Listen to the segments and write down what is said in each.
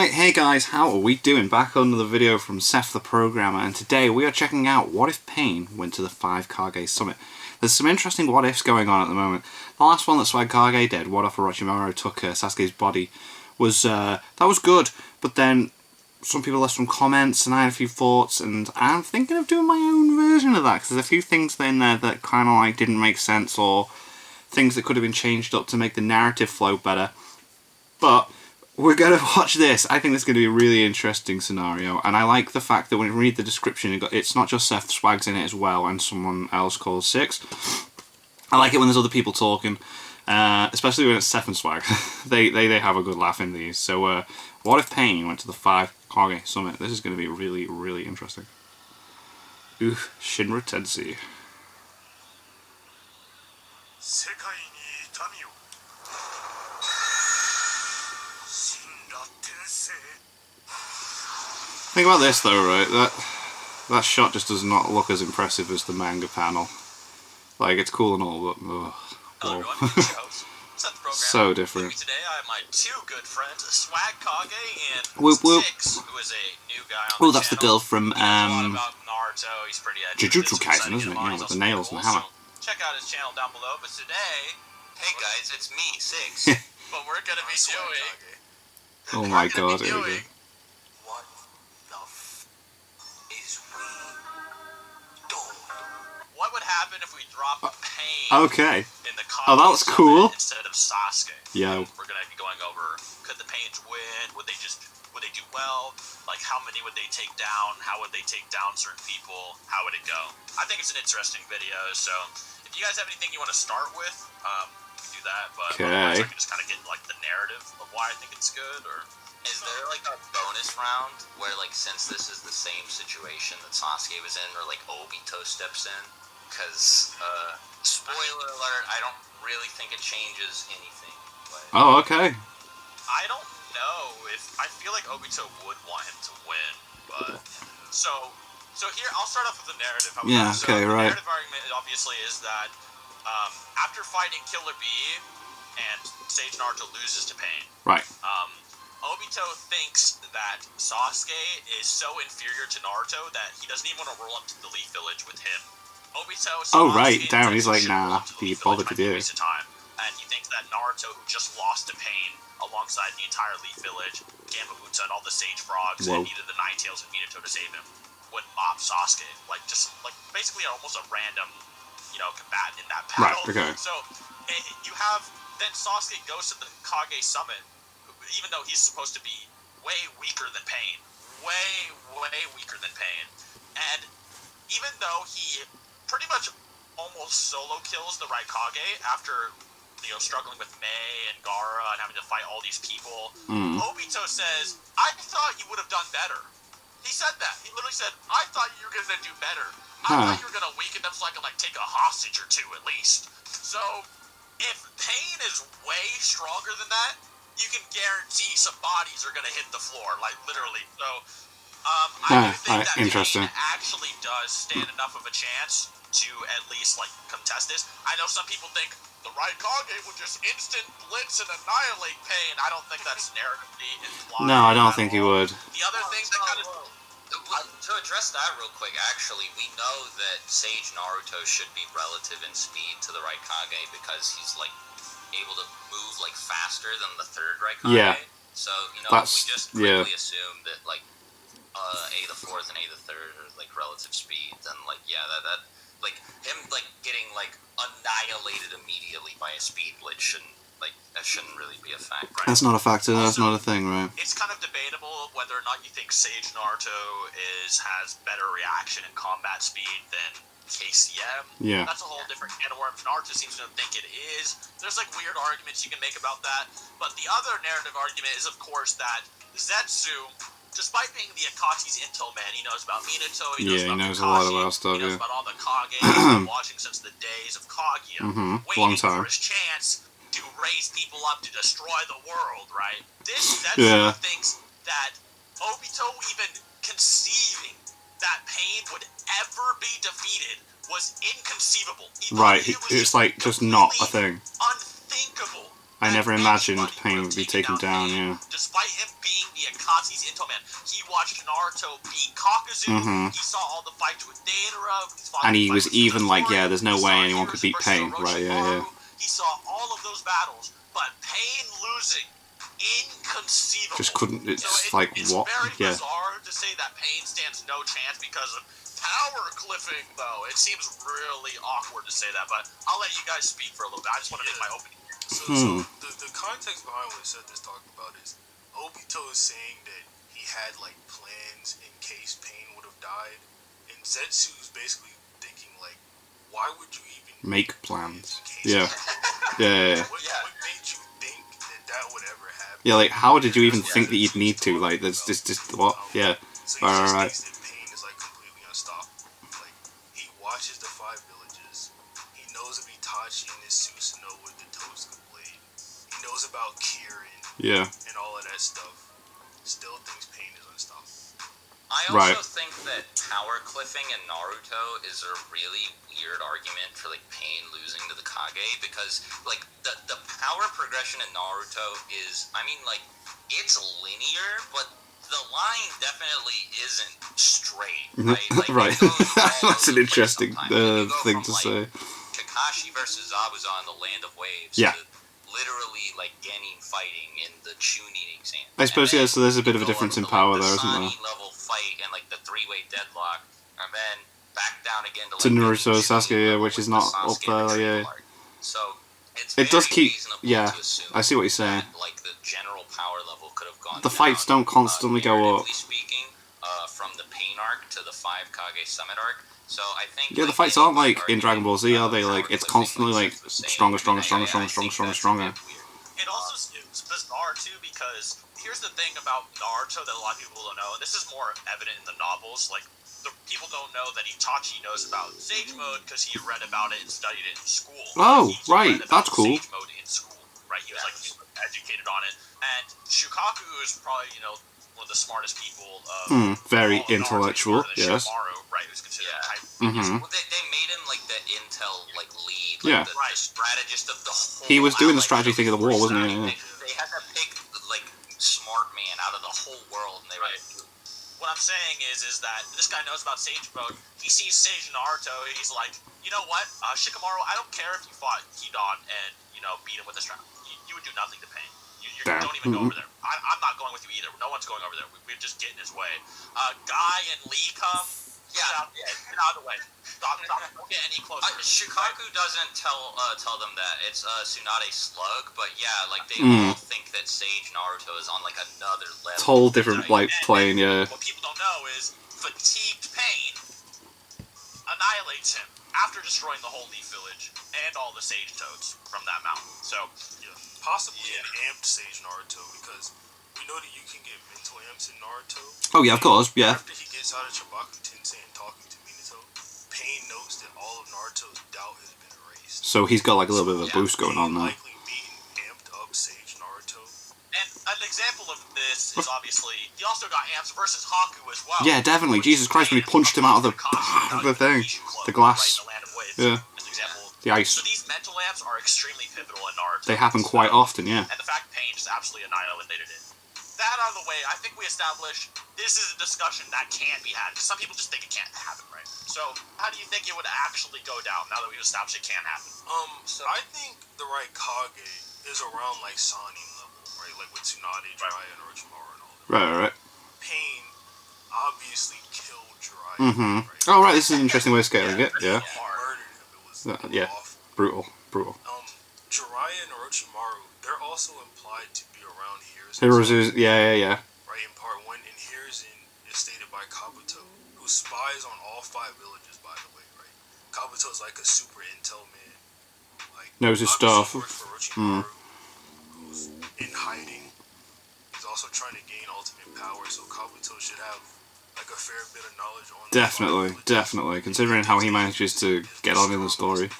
Right, hey guys, how are we doing? Back on another video from Seth the Programmer, and today we are checking out what if Pain went to the 5 Kage Summit. There's some interesting what ifs going on at the moment. The last one that Swag Kage did, what if Orochimaru took Sasuke's body, was that was good, but then some people left some comments and I had a few thoughts, and I'm thinking of doing my own version of that, because there's a few things in there that kind of like didn't make sense, or things that could have been changed up to make the narrative flow better. But we're going to watch this. I think this is going to be a really interesting scenario, and I like the fact that when you read the description, it's not just Seth, Swag's in it as well, and someone else called Six. I like it when there's other people talking, especially when it's Seth and Swag. they have a good laugh in these. So, what if Pain went to the 5 Kage Summit? This is going to be really, really interesting. Oof, Shinra Tensei. Think about this though, right? That shot just does not look as impressive as the manga panel. Like, it's cool and all, but Hello everyone, so different. Today I have my two good friends, Swag Kage and Six, who is a new guy on the channel. That's the girl from He knows a lot about Naruto. He's pretty edgy. Jujutsu Kaisen, isn't it? Yeah, with the nails and the hammer. So check out his channel down below. But today, hey guys, it's me, Six. what we're gonna be doing. Oh my god, here we go. What would happen if we dropped Pain in the Kage that's cool. instead of Sasuke? Yeah. We're gonna be going over, could the Pains win? Would they do well? Like, how many would they take down? How would they take down certain people? How would it go? I think it's an interesting video, so if you guys have anything you want to start with, do that, but otherwise I can just kind of get like the narrative of why I think it's good. Or is there like a bonus round where, like, since this is the same situation that Sasuke was in, or like Obito steps in? Because, spoiler alert, I don't really think it changes anything. Oh, okay. I don't know if... I feel like Obito would want him to win, but... So here, I'll start off with the narrative. Yeah, okay, right. The narrative argument, obviously, is that after fighting Killer Bee and Sage Naruto loses to Pain, right. Obito thinks that Sasuke is so inferior to Naruto that he doesn't even want to roll up to the Leaf Village with him. Obito, Damn, he's like, nah, be bothered to do it. And he thinks that Naruto, who just lost to Pain alongside the entire Leaf Village, Gamabutsu and all the Sage Frogs, and needed the Ninetales and Minato to save him, would mop Sasuke. Like, basically almost a random, combatant in that battle. Right, okay. So, you have, then Sasuke goes to the Kage Summit, even though he's supposed to be way weaker than Pain. Way weaker than Pain. And even though he pretty much almost solo kills the Raikage after, struggling with Mei and Gaara and having to fight all these people, Obito says, I thought you would have done better. He said that. He literally said, I thought you were going to do better. I thought you were going to weaken them so I could, take a hostage or two at least. So, if Pain is way stronger than that, you can guarantee some bodies are going to hit the floor, literally. So, I do think that Pain actually does stand enough of a chance to at least, contest this. I know some people think the Raikage would just instant blitz and annihilate Pain. I don't think that's narratively implied. No, I don't think he would. The other thing that kind of... To address that real quick, actually, we know that Sage Naruto should be relative in speed to the Raikage because he's, able to move, faster than the third Raikage. Yeah. So, if we just quickly assume that, A the fourth and A the third are, relative speed, then, that him, getting, annihilated immediately by a speed blitz that shouldn't really be a factor. Right? That's not a factor, that's not a thing, right? It's kind of debatable whether or not you think Sage Naruto has better reaction and combat speed than KCM. Yeah. That's a whole different can of worms. Naruto seems to think it is. There's, weird arguments you can make about that. But the other narrative argument is, of course, that Zetsu, despite being the Akatsuki's intel man, he knows about Minato, he knows a about lot about stuff, he knows about all the Kage, he's been watching since the days of Kaguya, waiting for his chance to raise people up to destroy the world, right? This Zetsu thinks that Obito even conceiving that Pain would ever be defeated was inconceivable. It's just not a thing. Unthinkable. I never imagined Pain would be taken down, Despite him being seeing the Akatsuki's Into Man. He watched Naruto beat Kakuzu. He saw all the fights with Deidara. And he was even like, yeah, there's no way anyone could beat Pain. Right, yeah. He saw all of those battles, but Pain losing, inconceivable. Just couldn't, it's so like, it's what? Very bizarre to say that Pain stands no chance because of power cliffing, though. It seems really awkward to say that, but I'll let you guys speak for a little bit. I just want to make my opening. So the context behind what Seth is talking about is Obito is saying that he had like plans in case Pain would have died, and Zetsu is basically thinking like, why would you even make plans? Yeah. Yeah. What made you think that would ever happen? Yeah, like how did you even think that you'd need to? Like, there's just what? Yeah. So he just thinks that Pain is like completely unstoppable. Like he watches the 5 villages. He knows of Itachi and his Susanoo with the Tosuke blade. He knows about Kirin. Yeah. And all of that stuff. Still thinks Pain is unstoppable. I also think that power cliffing in Naruto is a really weird argument for like Pain losing to the Kage, because like the power progression in Naruto is, I mean, like it's linear, but the line definitely isn't straight, right? Like, right. That's an interesting thing to say. Kakashi versus Zabuza in the Land of Waves. Yeah. To literally like Genin fighting in the Chunin exam. I suppose, yeah, so there's a bit of a difference in power there, isn't there? Level fight and like the 3-way deadlock, and then back down again to Naruto Sasuke, yeah, which is not up there, yeah. So it does keep, yeah. I see what you're saying. That, like the general power level could have gone. The fights don't constantly go up. Speaking, from the Pain arc to the 5 Kage Summit arc. So I think the fights aren't like in Dragon Ball Z, are they? Like it's constantly like stronger. It also is bizarre too, because here's the thing about Naruto that a lot of people don't know, and this is more evident in the novels. Like the people don't know that Itachi knows about Sage Mode because he read about it and studied it in school. Oh, right, that's cool. Sage Mode in school, right? He was like educated on it, and Shukaku is probably one of the smartest people. Very intellectual, yes. Shikamaru, right? Who's considered Well, they made him like the intel like lead, like the strategist of the whole. He was doing the strategy thing of the war, wasn't he? Yeah. They had to pick like smart man out of the whole world, and they were. What I'm saying is that this guy knows about Sage Mode. He sees Sage Naruto. He's like, you know what, Shikamaru? I don't care if you fought Hidan and beat him with a strap. You would do nothing to Pain. You don't even go over there. I'm not going with you either. No one's going over there. We're just getting his way. Guy and Lee come. Get out of the way. Don't get any closer. Shukaku doesn't tell them that it's Tsunade Slug, but yeah, like they all think that Sage Naruto is on like another level. It's a whole different plane, yeah. What people don't know is fatigued Pain annihilates him after destroying the whole Leaf Village and all the Sage Toads from that mountain. So possibly an amped Sage Naruto, because we know that you can get mental amps in Naruto. Oh yeah, of course, yeah. After he gets out of Chibaku Tensei and talking to Minato, Pain notes that all of Naruto's doubt has been erased. So he's got like a little bit of a boost going on now. Likely beating amped up Sage Naruto. And an example of this is obviously he also got amps versus Haku as well. Yeah, definitely. Jesus Christ, when he punched him out of the thing, the glass. Yeah. The ice. So these mental amps are extremely pivotal in Naruto. They happen quite often, yeah. And the fact Pain just absolutely annihilated it. That out of the way, I think we established this is a discussion that can be had, because some people just think it can't happen, right? So, how do you think it would actually go down now that we've established it can happen? So I think the right Kage is around like Sani level, right? Like with Tsunade, Jiraiya, and Orochimaru and all that. Right. Pain obviously killed Jiraiya. Right? Oh, right, this is an interesting way of scaling it, yeah. Murdered him. It was awful. Brutal. Jiraiya and Orochimaru, they're also implied to be around Hiruzen. Yeah. Right, in part 1, and Hiruzen is stated by Kabuto, who spies on all 5 villages, by the way, right? Kabuto's like a super intel man. Like, knows his stuff. Works for Orochimaru, who's in hiding. He's also trying to gain ultimate power, so Kabuto should have like a fair bit of knowledge on Definitely. Considering how he manages to get on in the story.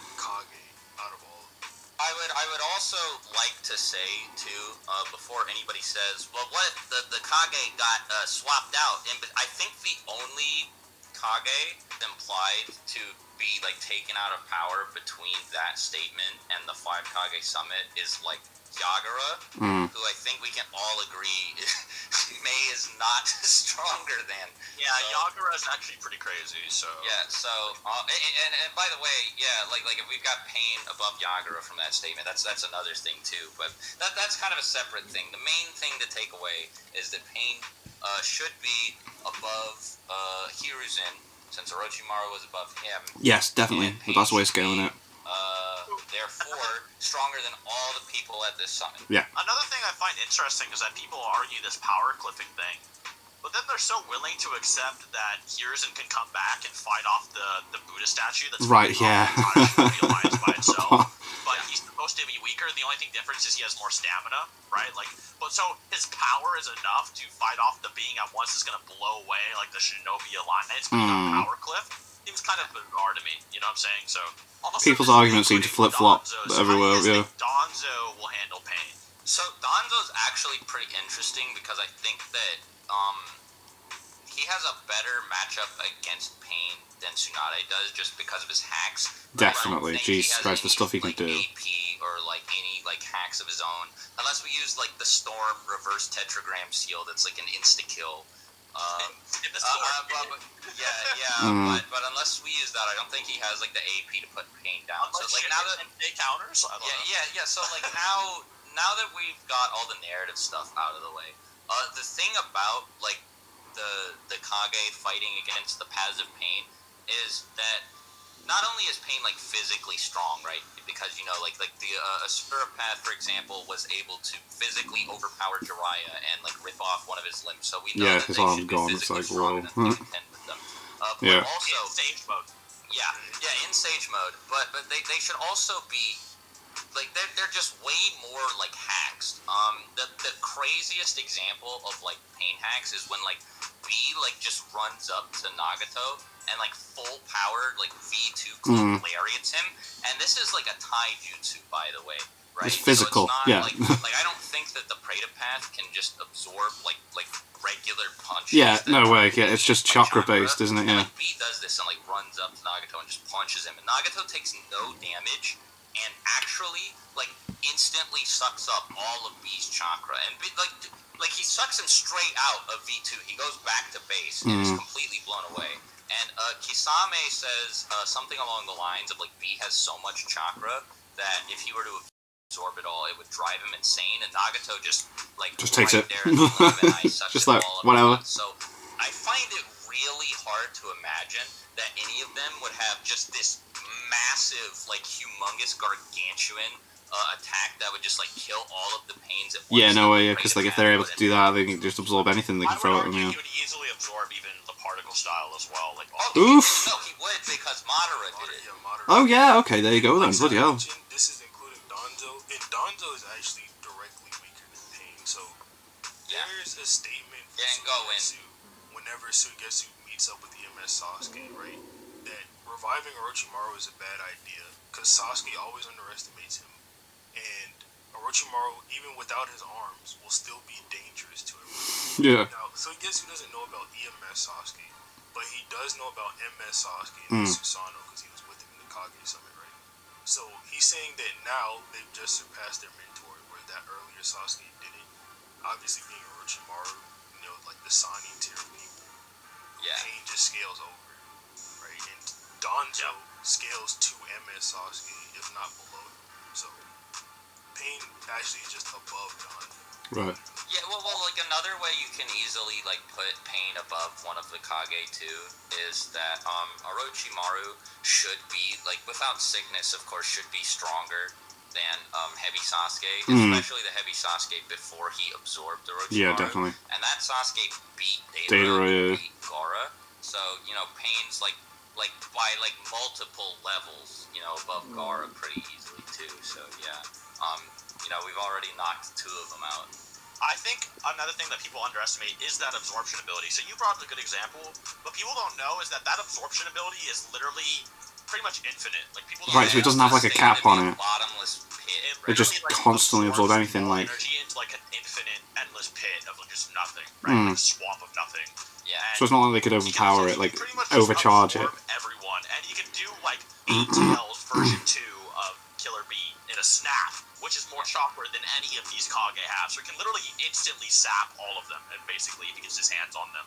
I would also like to say too, before anybody says, well, what the Kage got swapped out, and I think the only Kage implied to be like taken out of power between that statement and the 5 Kage Summit is like Yagura, who I think we can all agree Mei is not stronger than. Yeah, Yagura is actually pretty crazy. So yeah, so and by the way, yeah, like if we've got Pain above Yagura from that statement, that's another thing too. But that's kind of a separate thing. The main thing to take away is that Pain should be above Hiruzen, since Orochimaru was above him. Yes, definitely. That's the way of scaling it. Therefore, stronger than all the people at this summit. Yeah. Another thing I find interesting is that people argue this power clipping thing, but then they're so willing to accept that Hiruzen can come back and fight off the Buddha statue that's right. Yeah. realized by itself. But he's supposed to be weaker. The only thing difference is he has more stamina, right? Like, but so his power is enough to fight off the being at once is going to blow away like the Shinobi Alliance being on Power Cliff. Seems kind of bizarre to me, you know what I'm saying? So people's arguments seem to flip-flop everywhere. Yeah. Danzo will handle Pain. So Danzo's actually pretty interesting because I think that he has a better matchup against Pain than Tsunade does just because of his hacks. Definitely. Jesus Christ, the stuff he can do. AP or like any like hacks of his own, unless we use like the Storm reverse tetragram seal that's like an insta kill. But unless we use that, I don't think he has like the AP to put Pain down. Unless so like now that they counters, yeah. So like now that we've got all the narrative stuff out of the way, the thing about like the Kage fighting against the Paths of Pain is that not only is Pain like physically strong, right? Because you know, like the Asura Path, for example, was able to physically overpower Jiraiya and like rip off one of his limbs. So we know that they should be physically strong enough to contend with them. But also in Sage mode. Yeah, in Sage mode. But they should also be like they're just way more like hacks. The craziest example of like Pain hacks is when like B like just runs up to Nagato and like full powered like V2 lariats him, and this is like a Tai jutsu, by the way, right? It's physical, so it's not, yeah. Like I don't think that the Preta Path can just absorb like regular punches. Yeah, no way. Yeah, it's just chakra based, isn't it? Yeah. And, like, B does this and like runs up to Nagato and just punches him, and Nagato takes no damage and actually like instantly sucks up all of B's chakra, and like he sucks him straight out of V2. He goes back to base and is completely blown away. And Kisame says something along the lines of like B has so much chakra that if he were to absorb it all, it would drive him insane. And Nagato just takes right it. there in the limit, I sucks just it like all up whatever. So I find it really hard to imagine that any of them would have just this massive, like humongous, gargantuan attack that would just like kill all of the Pains at once. Yeah, no way. Yeah, because like if they're able to do that, they can just absorb anything they can throw at them. Yeah. He would easily absorb even the particle style as well. Like oof. No, he would because Madara did it. Oh yeah, okay, there you go then. Bloody hell. This is including Danzo, and Danzo is actually directly weaker than Pain. So there's a statement whenever Suigetsu meets up with EMS Sasuke, right? That reviving Orochimaru is a bad idea because Sasuke always underestimates him, and Orochimaru, even without his arms, will still be dangerous to him. Yeah. Now, Suigetsu doesn't know about EMS Sasuke, but he does know about MS Sasuke and Susanoo because he was with him in the Kage Summit, right? So he's saying that now they've just surpassed their mentor, where that earlier Sasuke didn't. Obviously, being Orochimaru, you know, like the Sannin tier of people, Pain just scales over, right? And Danzo scales to MS Sasuke, if not below him. So Pain actually is just above Danzo. Right. Yeah, well, like another way you can easily like put Pain above one of the Kage too is that Orochimaru should be like without sickness, of course, should be stronger than Heavy Sasuke, especially the Heavy Sasuke before he absorbed Orochimaru. Yeah, definitely. And that Sasuke beat Deidara, beat Gaara. So you know, Pain's like by like multiple levels, you know, above Gaara pretty easily too. So yeah, you know, we've already knocked two of them out. I think another thing that people underestimate is that absorption ability. So you brought up a good example, but people don't know is that absorption ability is literally pretty much infinite. Like people don't right, so it doesn't have like a cap on it. Bottomless pit. It just constantly absorbs anything like energy into like an infinite, endless pit of just nothing, right? Like a swamp of nothing. Yeah. So it's not like they could overpower it, like overcharge it. Everyone, and you can do like ATL's version 2 of Killer Bee in a snap, which is more chakra than any of these Kage have. So it can literally instantly zap all of them, and basically if he gets his hands on them.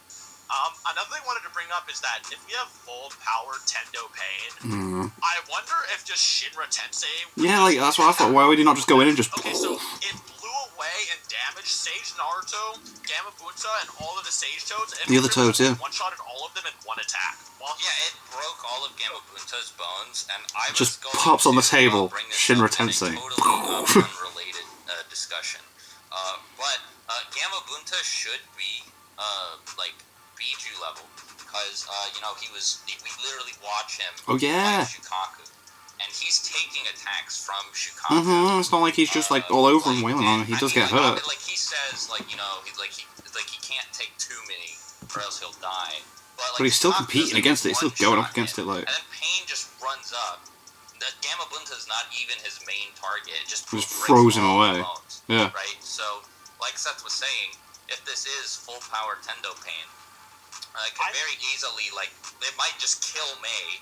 Another thing I wanted to bring up is that if we have full power Tendo Pain, I wonder if just Shinra Tensei... Yeah, like, that's what I thought. Why would he not just go in and just... Okay, so it blew away and damaged Sage Naruto, Gamma Bunta, and all of the Sage Toads. And the other Toads, yeah. One-shotted all of them in one attack. Yeah, it broke all of Gamma Bunta's bones, and I was just going pops on the to, table. bring this Shinra up in a Tensei. totally unrelated discussion. But Gamma Bunta should be, like, Biju level, because, you know, we literally watch him Oh, yeah. fight Shukaku, and he's taking attacks from Shukaku. It's not like he's just, like, all over him wailing on him. He does get hurt. Like, he says, like, you know, he can't take too many, or else he'll die. But he's still Shukaku competing does, like, against it. He's still going up one-shot against it, him, like... And then Pain just runs up. That Gamma Bunta is not even his main target. It just throws him away. Bones, Yeah. Right? So, like Seth was saying, if this is full power Tendo Pain, it could very easily, like, it might just kill May.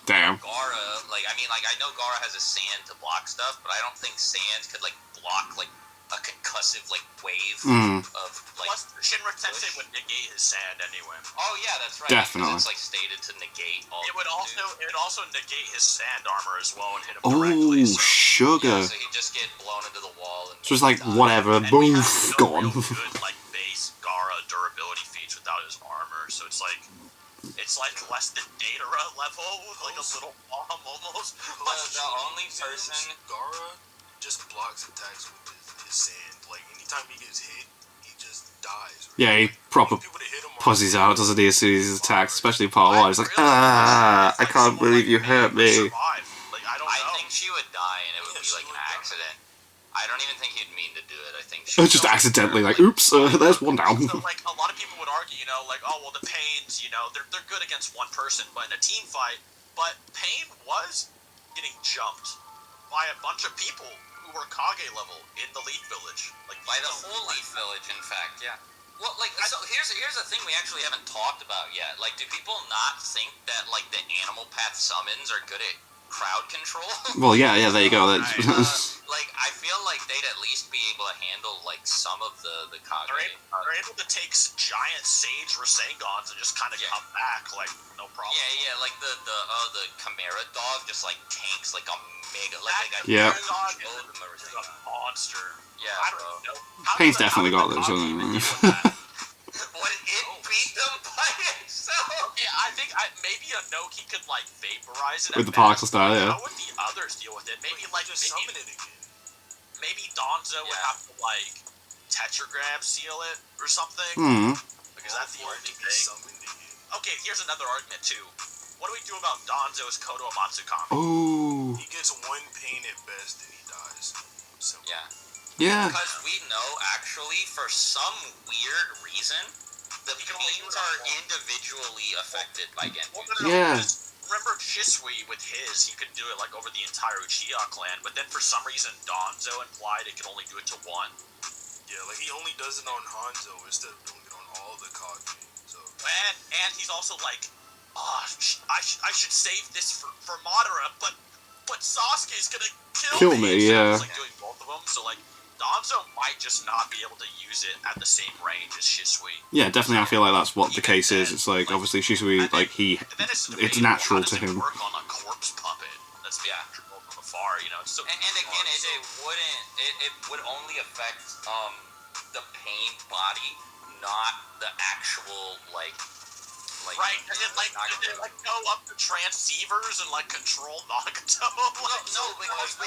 Damn. Gaara, like, I mean, like, I know Gaara has a sand to block stuff, but I don't think sand could, like, block, like, a concussive, like, wave of, like... Plus, Shinra Tensei would negate his sand anyway. Oh, yeah, that's right. Definitely. It's, like, stated to negate all It would also negate his sand armor as well and hit him Oh, directly. So. sugar. Yeah, so he'd just get blown into the wall. And So it's like, die. whatever, And we boom, have no gone. real good, like, base Gaara durability feats without his armor, so it's like less than Datara level, like a little bomb almost. The only person... Gaara just blocks attacks with his sand. Like, anytime he gets hit, he just dies. Right? Yeah, he proper People that hit him are- pussies out, doesn't he, as soon as he attacks, especially part 1. He's like, I can't believe you hurt me. Like, I don't know. I think she would die, and it would be like an accident. I don't even think he'd mean to do it. I think she Just accidentally, like, oops, there's one down. So, like, a lot of people would argue, you know, like, oh, well, the Pains, you know, they're good against one person, but in a team fight, but Pain was getting jumped by a bunch of people who were Kage level in the Leaf Village. Like, by the whole Leaf Village, in fact, yeah. Well, like, so here's a thing we actually haven't talked about yet. Like, do people not think that, like, the Animal Path summons are good at crowd control? Well, yeah, there you go. Like, I feel like they'd at least be able to handle, like, some of the Kage. They're able to take giant Sage Rasengans and just kind of come back, like, no problem. Yeah, like the Chimera dog just, like, tanks, like, a mega, like, Yeah. Dog is a monster. Yeah, I don't bro. know. Pain's definitely got those, doesn't he? Would it beat them by itself? Yeah, I think maybe a Noki could, like, vaporize it With at the particle best. style, yeah. How would the others deal with it? Maybe, like, just summon it again. maybe Donzo would have to, like, tetragram seal it or something. Because that's the For only it to be thing. summoned again. Okay, here's another argument, too. What do we do about Donzo's Kodo Matsukami? Ooh. He gets one pain at best and he dies. Simple. Yeah. Yeah. Because we know, actually, for some weird reason, the pains are individually affected by Genjutsu. Yeah. Remember Shisui with his, he could do it like over the entire Uchiha clan, but then for some reason Donzo implied it could only do it to one. Yeah, like he only does it on Hanzo instead of doing it on all the Kage. So And he's also like, I should save this for Madara, but Sasuke's gonna kill me, So yeah. he's like doing both of them, so like Donzo might just not be able to use it at the same range as Shisui. Yeah, definitely. I feel like that's what the case is. It's like, obviously, Shisui, like, And then it's natural how does to it him. work on a corpse puppet that's being controlled from afar, you know? It's so And again, it would only affect the pain body, not the actual like right, and it like go up to transceivers and like control Nagato. No, because we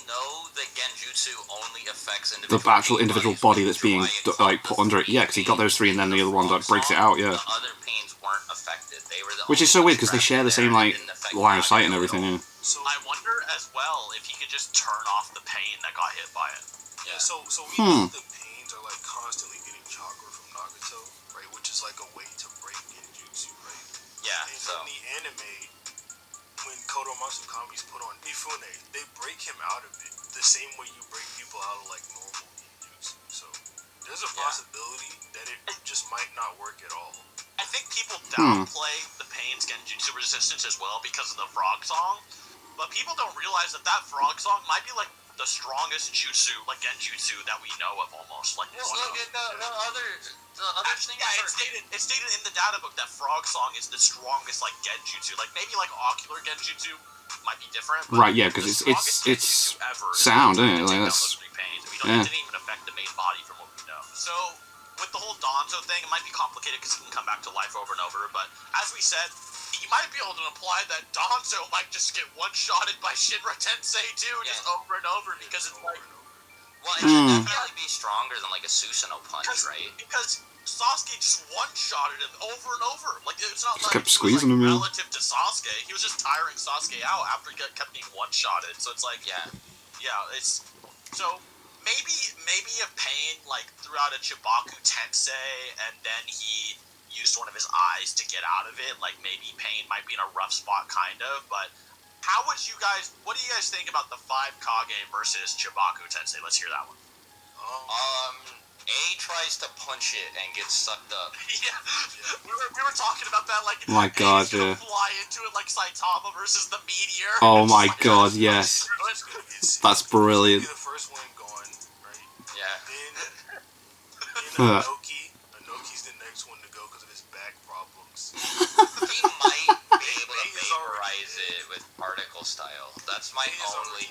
know that Genjutsu only affects The individual actual pain individual bodies body that's being, like, put under it. Yeah, because he got those 3 and then the other one that breaks it out, yeah. The other pains weren't affected. They were the Which is so weird, because they share the same, like, line of sight and everything, yeah. So I wonder as well if he could just turn off the pain that got hit by it. Yeah. So we know the pains are like constantly getting chakra from Nagato, right? Which is like a way to break Genjutsu, right? Yeah, And so in the anime, when Kodo Matsukami's put on Mifune, they break him out of it the same way you break people out of like normal Genjutsu. So there's a possibility that it just might not work at all. I think people downplay the pain's Genjutsu resistance as well because of the frog song, but people don't realize that frog song might be like the strongest jutsu, like genjutsu, that we know of almost. Like, well, look at the other thing. Yeah, it's stated in the data book that Frog Song is the strongest, like, genjutsu. Like, maybe, like, ocular genjutsu might be different. But right, yeah, because it's sound, isn't it? Like, that's... It didn't even affect the main body from what we know. So, with the whole Danzo thing, it might be complicated because it can come back to life over and over. But, as we said, you might be able to imply that Danzo might just get one-shotted by Shinra Tensei too, just over and over, because it's like... Well, it should definitely be stronger than, like, a Susanoo punch, right? Because Sasuke just one-shotted him over and over. Like, it's not like kept he squeezing was, like, him, relative to Sasuke. He was just tiring Sasuke out after he kept being one-shotted. So it's like... Yeah, it's... So... Maybe if Pain, like, threw out a Chibaku Tensei, and then he used one of his eyes to get out of it, like, maybe Pain might be in a rough spot, kind of, but what do you guys think about the 5 Kage versus Chibaku Tensei? Let's hear that one. A tries to punch it and gets sucked up. Yeah. We were talking about that, like, my God, yeah. Fly into it like Saitama versus the meteor. Oh my God, yes. That's brilliant. The first one gone, right? Yeah. Then Inoki's the next one to go because of his back problems. He might be able to vaporize it with particle style. That's my only...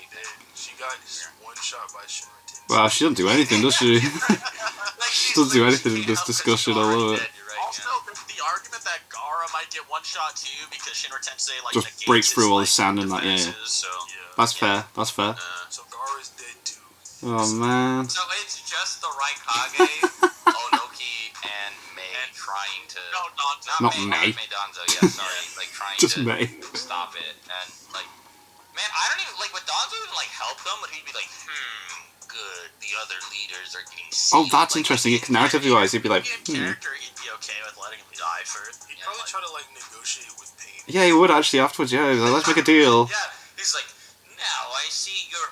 She got one shot by Shinra Tensei. Well, she doesn't do anything, does she? She doesn't do anything in this discussion, I love it. Also, the argument that Gaara might get one shot too because Shinra Tensei like just breaks through all the sand and that, yeah. So, that's fair. That's fair. So Gaara's dead too. Oh man. So it's just the Raikage, Onoki, and Mei trying to... No, Danzo. Not Mei. Mei Danzo, yeah, sorry. Like, trying just to Mei. Stop it. And, like, man, I don't even... Like, would Danzo even, like, help them? Would he be like, good, the other leaders are getting sick. Oh, that's interesting. Narratively-wise, he'd be like, in character, he'd be okay with letting him die first. He'd probably try to, like, negotiate with Pain. Yeah, he would actually afterwards, yeah. Like, let's make a deal. Yeah, he's like, now I see your...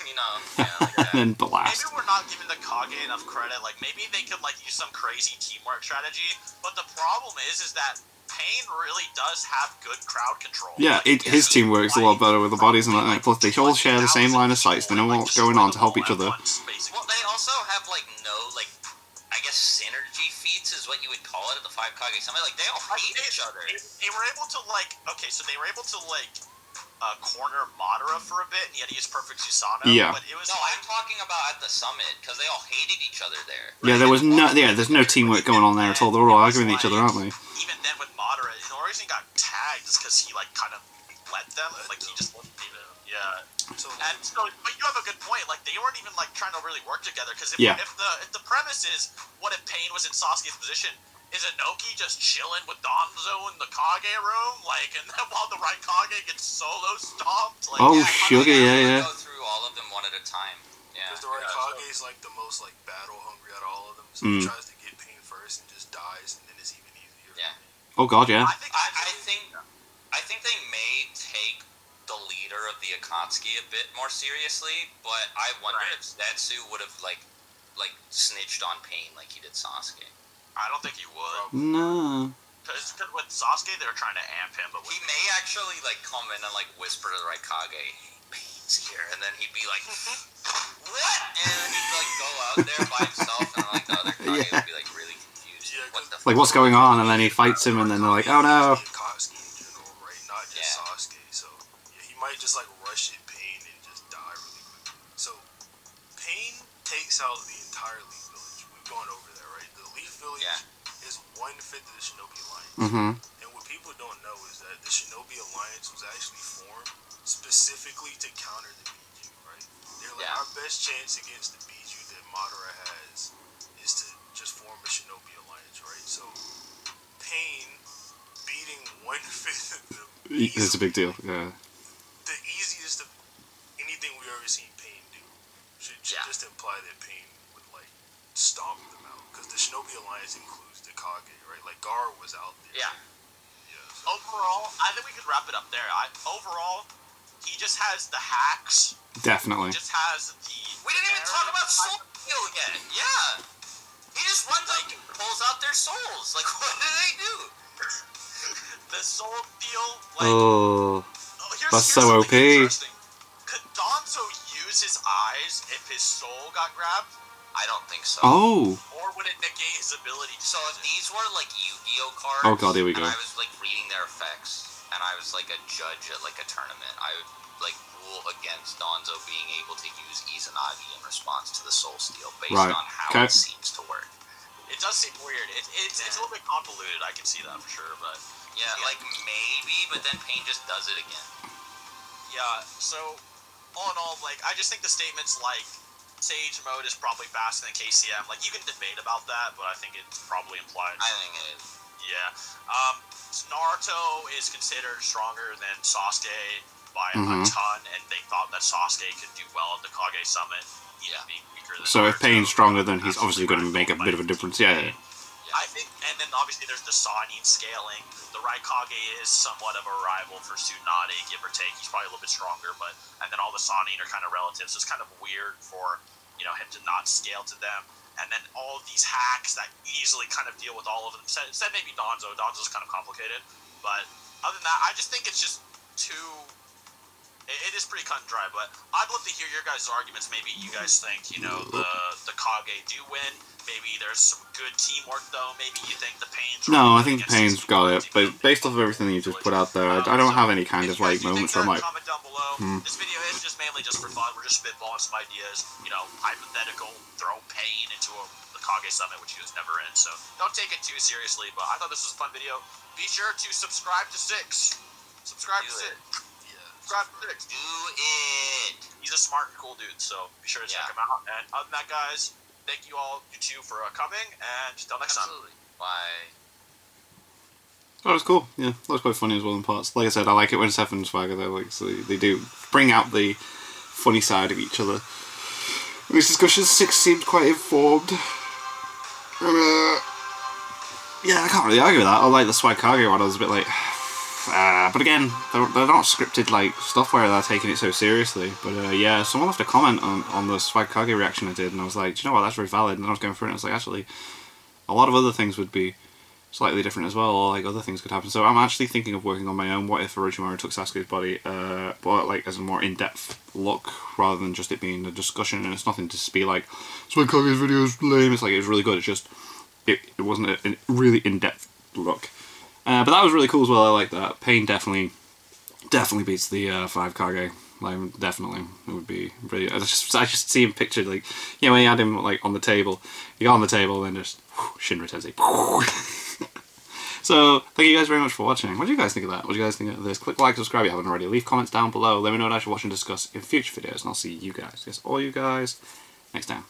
You know, yeah, like that. And then blast. Maybe we're not giving the Kage enough credit. Like, maybe they could, like, use some crazy teamwork strategy. But the problem is that Pain really does have good crowd control. Yeah, his team works a lot better with the bodies and that. Like, plus, they all share the same line of sights. They know what's going on to help each other. Well, they also have, like, no, like, I guess synergy feats is what you would call it at the 5 Kage Summit. Like, they all hate each other. They were able to, like, they were able to, like, corner Madara for a bit, and he had to use Perfect Susanoo. Yeah. But it was I'm talking about at the summit, because they all hated each other there. Yeah, there's no teamwork going on there at all. They're all arguing with each other, aren't they? Even then with Madara, the reason he got tagged is because he, like, kind of let them. Like, he just wasn't even... Yeah. But you have a good point. Like, they weren't even, like, trying to really work together, because if the premise is, what if Pain was in Sasuke's position, is Inoki just chilling with Danzo in the Kage room, like, and then while the Raikage gets solo stomped? Like, sugar, yeah. Go through all of them one at a time. Yeah. Because the Raikage is like the most like battle hungry out of all of them, so he tries to get Pain first and just dies, and then it's even easier. Yeah. Oh God, yeah. I think they may take the leader of the Akatsuki a bit more seriously, but I wonder if Zetsu would have like snitched on Pain like he did Sasuke. I don't think he would. No. Because with Sasuke, they were trying to amp him, but he may actually like come in and like whisper to the Raikage, "Hey, Pain's here," and then he'd be like, "What?" And then he'd like go out there by himself, and like the other Kage would be like really confused. Yeah, what the like, what's going on? And then he fights him, and then they're like, "Oh no." Akatsuki in general, right? Not just Sasuke. So yeah, he might just like rush at Pain and just die really quickly. So Pain takes out the entire Leaf Village. We've gone over that, right? The Leaf Village is 1/5 of the Shinobi Alliance. And what people don't know is that the Shinobi Alliance was actually formed specifically to counter the Biju, right? They're like, our best chance against the Biju that Madara has is to just form a Shinobi Alliance, right? So Pain beating 1/5 of them It's a big deal, yeah. The easiest of anything we've ever seen Pain do should just imply that Pain would like stomp them out, because the Shinobi Alliance includes the Kage, right? Like Gaara was out there. Yeah. So. Overall, I think we could wrap it up there. Overall, he just has the hacks. Definitely. He just has the... We didn't even talk about Soul Steel yet. Yeah. He just runs up and pulls out their souls. Like, what do they do? The Soul Steel, like... Oh, that's so OP. Could Danzo use his his soul got grabbed? I don't think so. Oh. Or would it negate his ability to So if these were like Yu-Gi-Oh cards, Oh god, here we go. and I was like reading their effects, and I was like a judge at like a tournament, I would like rule against Donzo being able to use Izanagi in response to the Soul Steal based on how it seems to work. It does seem weird. It's a little bit convoluted. I can see that for sure, but yeah, like maybe, but then Pain just does it again. Yeah. So all in all, like I just think the statements like Sage mode is probably faster than KCM. Like you can debate about that, but I think it's probably implied. I think it is. Yeah. Naruto is considered stronger than Sasuke by a ton, and they thought that Sasuke could do well at the Kage Summit. Being weaker than so Naruto, if Pain's stronger, then he's obviously going to make a bit of a difference. Yeah. I think, and then obviously there's the Sannin scaling. The Raikage is somewhat of a rival for Tsunade, give or take. He's probably a little bit stronger, and then all the Sannin are kind of relatives, so it's kind of weird for him to not scale to them. And then all of these hacks that easily kind of deal with all of them. Said maybe Donzo. Donzo's kind of complicated, but other than that, I just think it's just too. It is pretty cut and dry, but I'd love to hear your guys' arguments. Maybe you guys think, the Kage do win. Maybe there's some good teamwork, though. Maybe you think the Pain's... No, I think Pain's got it, but based off of everything you just put out there, I don't have any kind of, like, moments where I'm like... Comment down below. This video is just mainly just for fun. We're just spitballing some ideas, hypothetical, throw Pain into the Kage Summit, which he was never in, so don't take it too seriously, but I thought this was a fun video. Be sure to subscribe to Six. Subscribe to Six. Do it! He's a smart and cool dude, so be sure to check him out. And other than that, guys, thank you all, you two, for coming, and till next time. Bye. That was cool. Yeah, that was quite funny as well in parts. Like I said, I like it when Seth and Swagger, they do bring out the funny side of each other. In these discussions, Six seemed quite informed. Yeah, I can't really argue with that. I like the Swag Kage one, I was a bit like... but again, they're not scripted like stuff where they're taking it so seriously. But yeah, someone left a comment on the Swag Kage reaction I did, and I was like, do you know what, that's very valid. And then I was going through it, and I was like, actually, a lot of other things would be slightly different as well, or like other things could happen. So I'm actually thinking of working on my own. What if Orochimaru took Sasuke's body, but like as a more in-depth look rather than just it being a discussion? And it's nothing to be like Swag Kage's video is lame. It's like it was really good. It's just it wasn't a really in-depth look. But that was really cool as well. I like that. Pain definitely beats the 5 Kage. Like, definitely, it would be really. I just see him pictured like, when you had him like on the table, you got on the table, and then just Shinra Tensei. So thank you guys very much for watching. What do you guys think of that? What do you guys think of this? Click like, subscribe if you haven't already. Leave comments down below. Let me know what I should watch and discuss in future videos, and I'll see you guys, all you guys, next time.